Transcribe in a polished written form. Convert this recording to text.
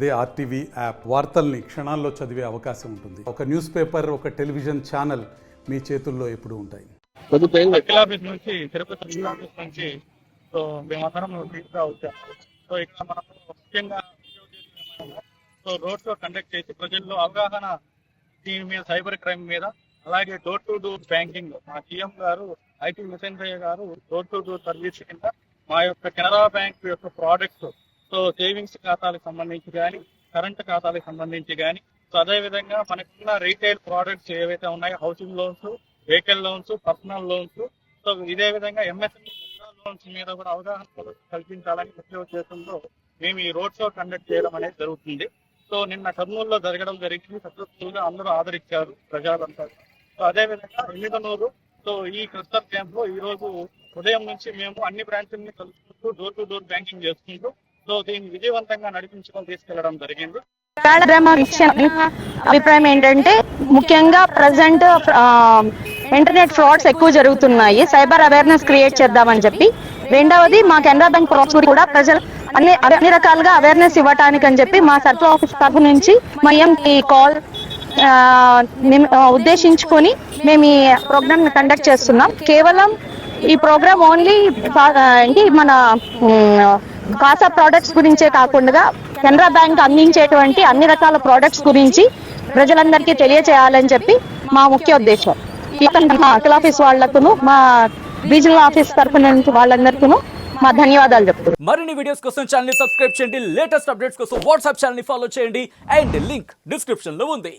అదే RTV app వార్తల్ని క్షణాల్లో చదివే అవకాశం ఉంటుంది. ఒక న్యూస్ పేపర్, ఒక టెలివిజన్ ఛానల్ మీ చేతుల్లో ఎప్పుడూ ఉంటాయి. ఆఫీస్ నుంచి తిరుపతి జిల్లా ఆఫీస్ నుంచి సో మేమందరం తీసుకురా వచ్చాము. సో ఇక్కడ మనం ముఖ్యంగా సో రోడ్ షో కండక్ట్ చేసి ప్రజల్లో అవగాహన దీని మీద, సైబర్ క్రైమ్ మీద, అలాగే డోర్ టు డోర్ బ్యాంకింగ్ మా సీఎం గారు ఐటీ మిషన్రయ్య గారు డోర్ టు డోర్ సర్వీస్ కింద మా యొక్క కెనరా బ్యాంక్ యొక్క ప్రోడక్ట్స్, సో సేవింగ్స్ ఖాతాలకు సంబంధించి కానీ, కరెంట్ ఖాతాలకు సంబంధించి కానీ, సో అదేవిధంగా మనకున్న రీటైల్ ప్రోడక్ట్స్ ఏవైతే ఉన్నాయో, housing loans, vehicle loans, personal loans, so ఇదే విధంగా ఎంఎస్ఎంఈ లోన్స్ మీద కూడా అవగాహన కల్పించాలని ముఖ్య ఉద్దేశంతో మేము ఈ రోడ్ షో కండక్ట్ చేయడం అనేది జరుగుతుంది. సో నిన్న కర్నూలులో జరగడం జరిగింది. సక్సెస్ఫుల్ గా అందరూ ఆదరించారు ప్రజలంతా. సో అదేవిధంగా ఎమ్మిగనూరు, సో ఈ క్లస్టర్ క్యాంప్ లో ఈ రోజు ఉదయం నుంచి మేము అన్ని బ్రాంచ్లని కలుపుకుంటూ డోర్ టు డోర్ బ్యాంకింగ్ చేసుకుంటూ సో దీన్ని విజయవంతంగా నడిపించుకొని తీసుకెళ్లడం జరిగింది. అభిప్రాయం ఏంటంటే, ముఖ్యంగా ప్రజెంట్ ఇంటర్నెట్ ఫ్రాడ్స్ ఎక్కువ జరుగుతున్నాయి, సైబర్ అవేర్నెస్ క్రియేట్ చేద్దామని చెప్పి. రెండవది, మా కెనరా బ్యాంక్ ప్రాసెస్ కూడా ప్రజలు అన్ని రకాలుగా అవేర్నెస్ ఇవ్వటానికి అని చెప్పి మా సర్కిల్ ఆఫీస్ తరఫు నుంచి ఈ కాల్ ఉద్దేశించుకొని మేము ఈ ప్రోగ్రామ్ కండక్ట్ చేస్తున్నాం. కేవలం ఈ ప్రోగ్రామ్ ఓన్లీ మన కాసా ప్రోడక్ట్స్ గురించే కాకుండా కెనరా బ్యాంక్ అందించేటువంటి అన్ని రకాల ప్రోడక్ట్స్ గురించి ప్రజలందరికీ తెలియచేయాలని చెప్పి మా ముఖ్య ఉద్దేశం. మా అఖిల ఆఫీస్ వాళ్లకును, మా రీజనల్ ఆఫీస్ తరఫు నుంచి వాళ్ళందరికీ మా ధన్యవాదాలు చెప్తున్నాను. మరిన్ని వీడియోస్ కోసం ఛానల్ ని సబ్స్క్రైబ్ చేయండి, లేటెస్ట్ అప్డేట్స్ కోసం వాట్సాప్ ఛానల్ ని ఫాలో చేయండి, అండ్ లింక్ డిస్క్రిప్షన్ లో ఉంది.